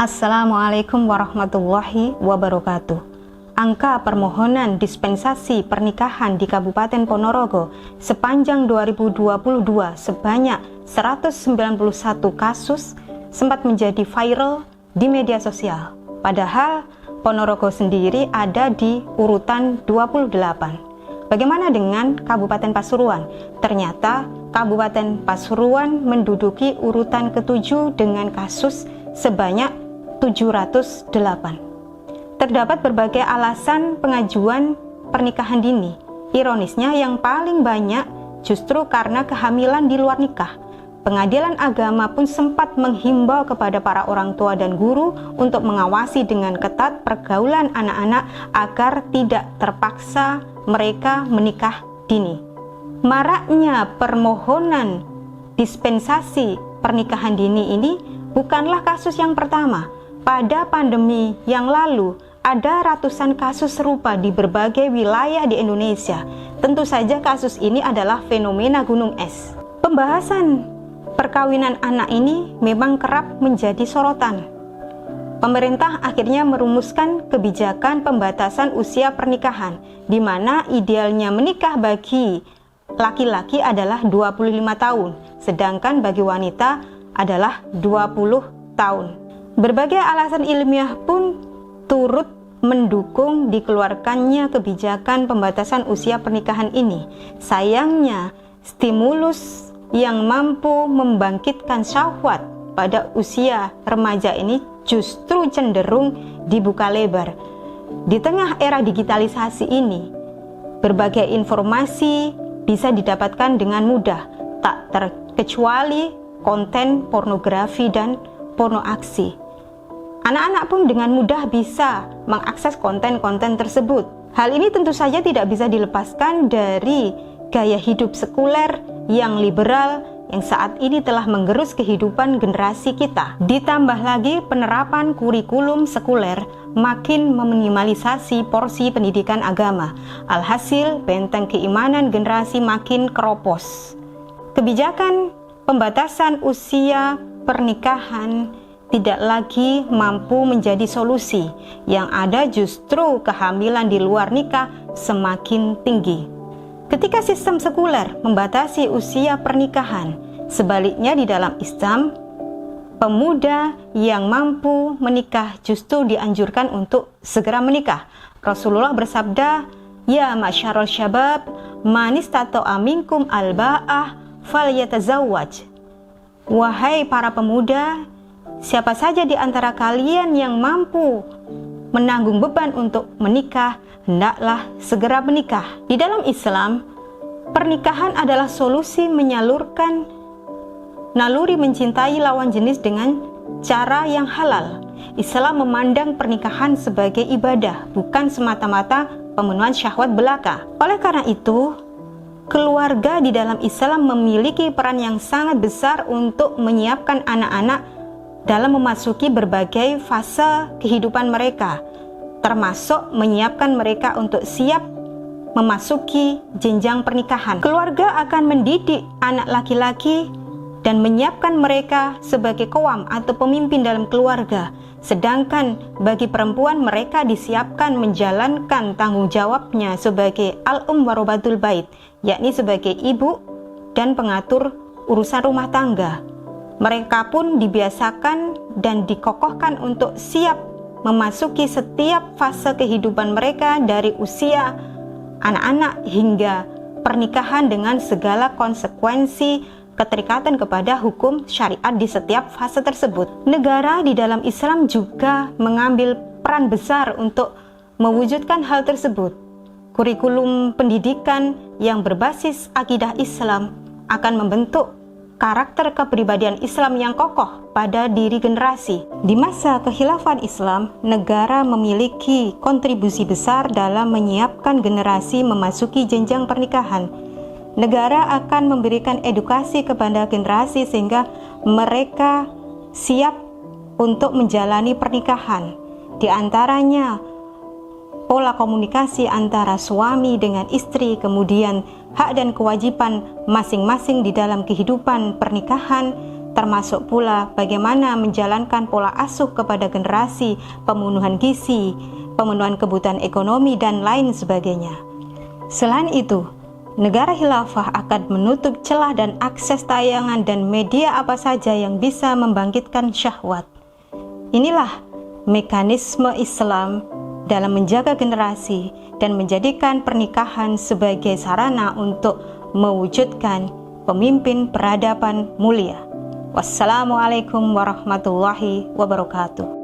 Assalamualaikum warahmatullahi wabarakatuh. Angka permohonan dispensasi pernikahan di Kabupaten Ponorogo sepanjang 2022 sebanyak 191 kasus sempat menjadi viral di media sosial. Padahal Ponorogo sendiri ada di urutan 28. Bagaimana dengan Kabupaten Pasuruan? Ternyata Kabupaten Pasuruan menduduki urutan ke-7 dengan kasus sebanyak 708. Terdapat berbagai alasan pengajuan pernikahan dini. Ironisnya yang paling banyak justru karena kehamilan di luar nikah. Pengadilan agama pun sempat menghimbau kepada para orang tua dan guru untuk mengawasi dengan ketat pergaulan anak-anak agar tidak terpaksa mereka menikah dini. Maraknya permohonan dispensasi pernikahan dini ini bukanlah kasus yang pertama. Pada pandemi yang lalu, ada ratusan kasus serupa di berbagai wilayah di Indonesia. Tentu saja kasus ini adalah fenomena gunung es. Pembahasan perkawinan anak ini memang kerap menjadi sorotan. Pemerintah akhirnya merumuskan kebijakan pembatasan usia pernikahan, di mana idealnya menikah bagi laki-laki adalah 25 tahun, sedangkan bagi wanita adalah 20 tahun. Berbagai alasan ilmiah pun turut mendukung dikeluarkannya kebijakan pembatasan usia pernikahan ini. Sayangnya, stimulus yang mampu membangkitkan syahwat pada usia remaja ini justru cenderung dibuka lebar. Di tengah era digitalisasi ini, berbagai informasi bisa didapatkan dengan mudah, tak terkecuali konten pornografi dan porno aksi. Anak-anak pun dengan mudah bisa mengakses konten-konten tersebut. Hal ini tentu saja tidak bisa dilepaskan dari gaya hidup sekuler yang liberal yang saat ini telah menggerus kehidupan generasi kita. Ditambah lagi penerapan kurikulum sekuler makin meminimalisasi porsi pendidikan agama. Alhasil, benteng keimanan generasi makin keropos. Kebijakan pembatasan usia pernikahan tidak lagi mampu menjadi solusi. Yang ada justru kehamilan di luar nikah semakin tinggi. Ketika sistem sekuler membatasi usia pernikahan, sebaliknya di dalam Islam, pemuda yang mampu menikah justru dianjurkan untuk segera menikah. Rasulullah bersabda, "Ya masyarul syabab, man istata'a minkum alba'ah falyatazawwaj." Wahai para pemuda, siapa saja di antara kalian yang mampu menanggung beban untuk menikah, hendaklah segera menikah. Di dalam Islam, pernikahan adalah solusi menyalurkan naluri mencintai lawan jenis dengan cara yang halal. Islam memandang pernikahan sebagai ibadah, bukan semata-mata pemenuhan syahwat belaka. Oleh karena itu, keluarga di dalam Islam memiliki peran yang sangat besar untuk menyiapkan anak-anak dalam memasuki berbagai fase kehidupan mereka, termasuk menyiapkan mereka untuk siap memasuki jenjang pernikahan. Keluarga akan mendidik anak laki-laki dan menyiapkan mereka sebagai qawam atau pemimpin dalam keluarga. Sedangkan bagi perempuan, mereka disiapkan menjalankan tanggung jawabnya sebagai al-warrobatul bait, yakni sebagai ibu dan pengatur urusan rumah tangga. Mereka pun dibiasakan dan dikokohkan untuk siap memasuki setiap fase kehidupan mereka dari usia anak-anak hingga pernikahan dengan segala konsekuensi keterikatan kepada hukum syariat di setiap fase tersebut. Negara di dalam Islam juga mengambil peran besar untuk mewujudkan hal tersebut. Kurikulum pendidikan yang berbasis akidah Islam akan membentuk karakter kepribadian Islam yang kokoh pada diri generasi. Di masa kekhilafan Islam, negara memiliki kontribusi besar dalam menyiapkan generasi memasuki jenjang pernikahan. Negara akan memberikan edukasi kepada generasi sehingga mereka siap untuk menjalani pernikahan. Di antaranya pola komunikasi antara suami dengan istri, kemudian hak dan kewajiban masing-masing di dalam kehidupan pernikahan, termasuk pula bagaimana menjalankan pola asuh kepada generasi, pemenuhan gizi, pemenuhan kebutuhan ekonomi, dan lain sebagainya. Selain itu, negara khilafah akan menutup celah dan akses tayangan dan media apa saja yang bisa membangkitkan syahwat. Inilah mekanisme Islam dalam menjaga generasi dan menjadikan pernikahan sebagai sarana untuk mewujudkan pemimpin peradaban mulia. Wassalamualaikum warahmatullahi wabarakatuh.